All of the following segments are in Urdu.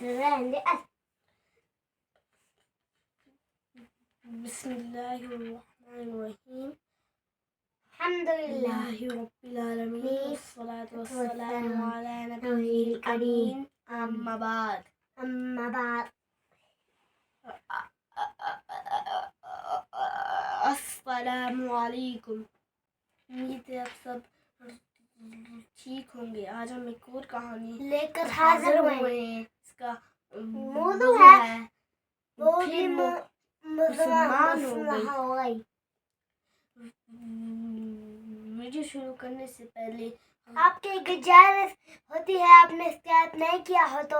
بسم الله الرحمن الرحيم الحمد لله لله رب العالمين والصلاة والسلام على نبيه الكريم أما بعد السلام علیکم، امید ہے آپ سب ٹھیک ہوں گے۔ آج ہم ایک اور کہانی لے کر حاضر ہوئے ہیں۔ اس کا موضوع ہے وہ بھی مسلمان ہو ہو گئی۔ ویڈیو شروع کرنے سے پہلے آپ کی گزارش ہوتی ہے، آپ نے سبسکرائب نہیں کیا ہو تو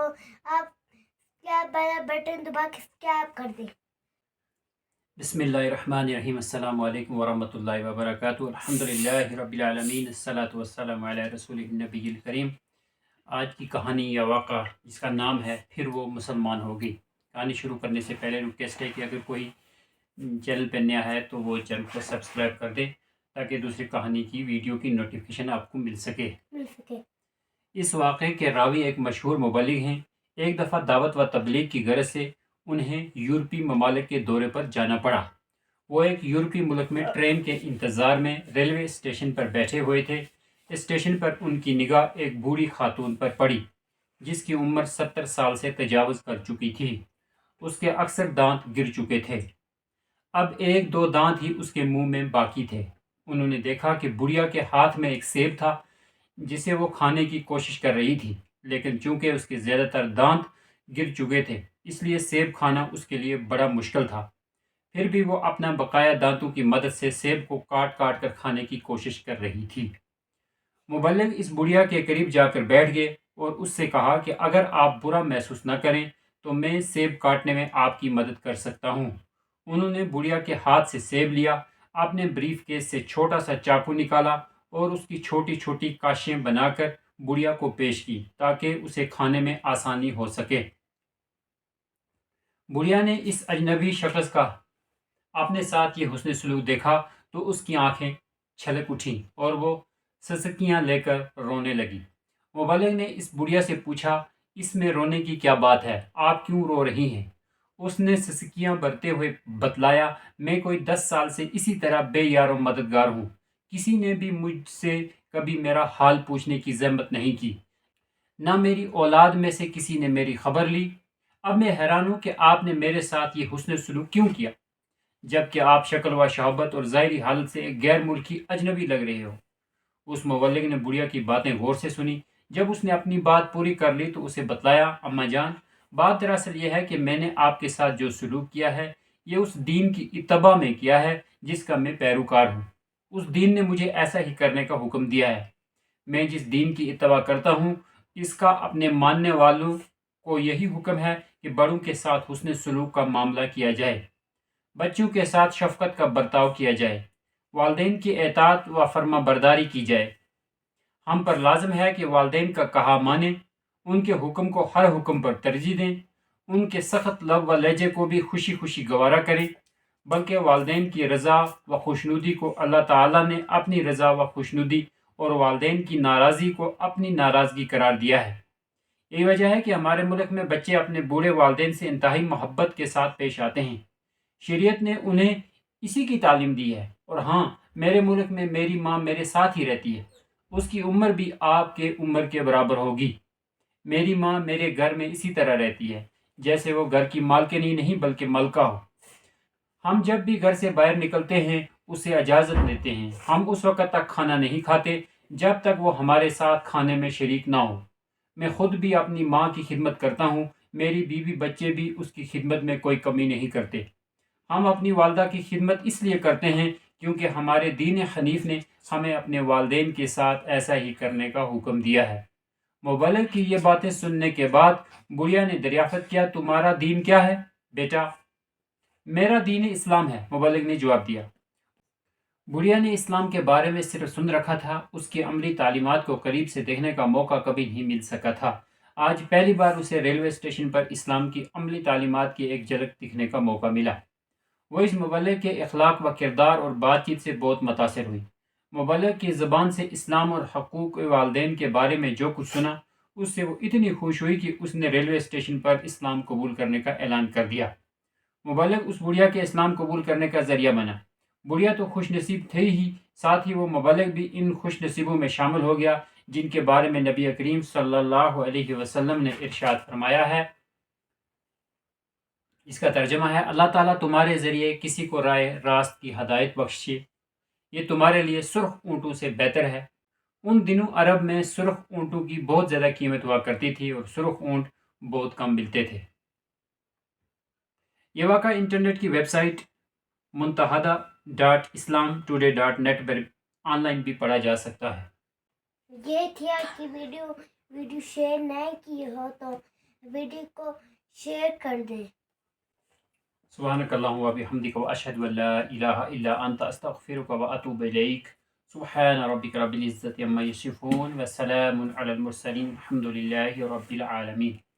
آپ سبسکرائب والا بٹن دبا کے سبسکرائب کر دیں۔ بسم اللہ الرحمن الرحیم۔ السلام علیکم ورحمۃ اللہ وبرکاتہ۔ الحمدللہ رب العالمین، الصلاۃ والسلام علی رسول النبی الکریم۔ آج کی کہانی یا واقعہ جس کا نام ہے پھر وہ مسلمان ہوگی۔ کہانی شروع کرنے سے پہلے ریکویسٹ ہے کہ اگر کوئی چینل پہ نیا ہے تو وہ چینل کو سبسکرائب کر دے تاکہ دوسری کہانی کی ویڈیو کی نوٹیفیکیشن آپ کو مل سکے۔ اس واقعے کے راوی ایک مشہور مبلغ ہیں۔ ایک دفعہ دعوت و تبلیغ کی غرض سے انہیں یورپی ممالک کے دورے پر جانا پڑا۔ وہ ایک یورپی ملک میں ٹرین کے انتظار میں ریلوے اسٹیشن پر بیٹھے ہوئے تھے۔ اسٹیشن پر ان کی نگاہ ایک بوڑھی خاتون پر پڑی جس کی عمر 70 سال سے تجاوز کر چکی تھی۔ اس کے اکثر دانت گر چکے تھے، اب ایک دو دانت ہی اس کے منہ میں باقی تھے۔ انہوں نے دیکھا کہ بڑھیا کے ہاتھ میں ایک سیب تھا جسے وہ کھانے کی کوشش کر رہی تھی، لیکن چونکہ اس کے زیادہ تر دانت گر چکے تھے اس لیے سیب کھانا اس کے لیے بڑا مشکل تھا۔ پھر بھی وہ اپنا بقایا دانتوں کی مدد سے سیب کو کاٹ کاٹ کر کھانے کی کوشش کر رہی تھی۔ مبلغ اس بڑھیا کے قریب جا کر بیٹھ گئے اور اس سے کہا کہ اگر آپ برا محسوس نہ کریں تو میں سیب کاٹنے میں آپ کی مدد کر سکتا ہوں۔ انہوں نے بڑھیا کے ہاتھ سے سیب لیا، اپنے بریف کیس سے چھوٹا سا چاقو نکالا اور اس کی چھوٹی چھوٹی کاشیں بنا کر بڑھیا کو پیش کی تاکہ اسے کھانے میں آسانی ہو سکے۔ بڑھیا نے اس اجنبی شخص کا اپنے ساتھ یہ حسن سلوک دیکھا تو اس کی آنکھیں چھلک اٹھیں اور وہ سسکیاں لے کر رونے لگی۔ مبلغ نے اس بڑھیا سے پوچھا، اس میں رونے کی کیا بات ہے؟ آپ کیوں رو رہی ہیں؟ اس نے سسکیاں بھرتے ہوئے بتلایا، میں کوئی 10 سال سے اسی طرح بے یار و مددگار ہوں۔ کسی نے بھی مجھ سے کبھی میرا حال پوچھنے کی زحمت نہیں کی، نہ میری اولاد میں سے کسی نے میری خبر لی۔ اب میں حیران ہوں کہ آپ نے میرے ساتھ یہ حسن سلوک کیوں کیا جبکہ آپ شکل و شہابت اور ظاہری حالت سے ایک غیر ملکی اجنبی لگ رہے ہو۔ اس مبلغ نے بڑھیا کی باتیں غور سے سنی۔ جب اس نے اپنی بات پوری کر لی تو اسے بتلایا، اماں جان، بات دراصل یہ ہے کہ میں نے آپ کے ساتھ جو سلوک کیا ہے یہ اس دین کی اتباع میں کیا ہے جس کا میں پیروکار ہوں۔ اس دین نے مجھے ایسا ہی کرنے کا حکم دیا ہے۔ میں جس دین کی اتباع کرتا ہوں اس کا اپنے ماننے والوں کو یہی حکم ہے کہ بڑوں کے ساتھ حسن سلوک کا معاملہ کیا جائے، بچوں کے ساتھ شفقت کا برتاؤ کیا جائے، والدین کی اطاعت و فرما برداری کی جائے۔ ہم پر لازم ہے کہ والدین کا کہا مانیں، ان کے حکم کو ہر حکم پر ترجیح دیں، ان کے سخت لب و لہجے کو بھی خوشی خوشی گوارا کریں، بلکہ والدین کی رضا و خوشنودی کو اللہ تعالیٰ نے اپنی رضا و خوشنودی اور والدین کی ناراضی کو اپنی ناراضگی قرار دیا ہے۔ یہی وجہ ہے کہ ہمارے ملک میں بچے اپنے بوڑھے والدین سے انتہائی محبت کے ساتھ پیش آتے ہیں۔ شریعت نے انہیں اسی کی تعلیم دی ہے۔ اور ہاں، میرے ملک میں میری ماں میرے ساتھ ہی رہتی ہے، اس کی عمر بھی آپ کے عمر کے برابر ہوگی۔ میری ماں میرے گھر میں اسی طرح رہتی ہے جیسے وہ گھر کی مالکن ہی نہیں بلکہ ملکہ ہو۔ ہم جب بھی گھر سے باہر نکلتے ہیں اسے اجازت دیتے ہیں۔ ہم اس وقت تک کھانا نہیں کھاتے جب تک وہ ہمارے ساتھ کھانے میں شریک نہ ہو۔ میں خود بھی اپنی ماں کی خدمت کرتا ہوں، میری بیوی بچے بھی اس کی خدمت میں کوئی کمی نہیں کرتے۔ ہم اپنی والدہ کی خدمت اس لیے کرتے ہیں کیونکہ ہمارے دین حنیف نے ہمیں اپنے والدین کے ساتھ ایسا ہی کرنے کا حکم دیا ہے۔ مبلغ کی یہ باتیں سننے کے بعد بڑھیا نے دریافت کیا، تمہارا دین کیا ہے بیٹا؟ میرا دین اسلام ہے، مبلغ نے جواب دیا۔ بڑھیا نے اسلام کے بارے میں صرف سن رکھا تھا، اس کی عملی تعلیمات کو قریب سے دیکھنے کا موقع کبھی نہیں مل سکا تھا۔ آج پہلی بار اسے ریلوے اسٹیشن پر اسلام کی عملی تعلیمات کی ایک جھلک دیکھنے کا موقع ملا۔ وہ اس مبلغ کے اخلاق و کردار اور بات چیت سے بہت متاثر ہوئی۔ مبلغ کی زبان سے اسلام اور حقوق والدین کے بارے میں جو کچھ سنا اس سے وہ اتنی خوش ہوئی کہ اس نے ریلوے اسٹیشن پر اسلام قبول کرنے کا اعلان کر دیا۔ مبلغ اس بڑھیا کے اسلام قبول کرنے کا ذریعہ بنا۔ بڑھیا تو خوش نصیب تھے ہی، ساتھ ہی وہ مبلغ بھی ان خوش نصیبوں میں شامل ہو گیا جن کے بارے میں نبی کریم صلی اللہ علیہ وسلم نے ارشاد فرمایا ہے۔ اس کا ترجمہ ہے، اللہ تعالیٰ تمہارے ذریعے کسی کو رائے راست کی ہدایت بخشے، یہ تمہارے لیے سرخ اونٹوں سے بہتر ہے۔ ان دنوں عرب میں سرخ اونٹوں کی بہت زیادہ قیمت ہوا کرتی تھی اور سرخ اونٹ بہت کم ملتے تھے۔ یہ واقعہ انٹرنیٹ کی ویب سائٹ متحدہ.islamtoday.net پر آن لائن بھی پڑھا جا سکتا ہے۔ یہ تھی آج کی ویڈیو شیئر نہیں کی ہو تو ویڈیو کو شیئر کر دیں۔ سبحانک اللہم و بحمدک و اشہد ان لا الہ الا انت استغفرک و اتوب الیک۔ سبحان ربک رب العزت عما یصفون و سلام علی المرسلین الحمد للہ رب العالمین۔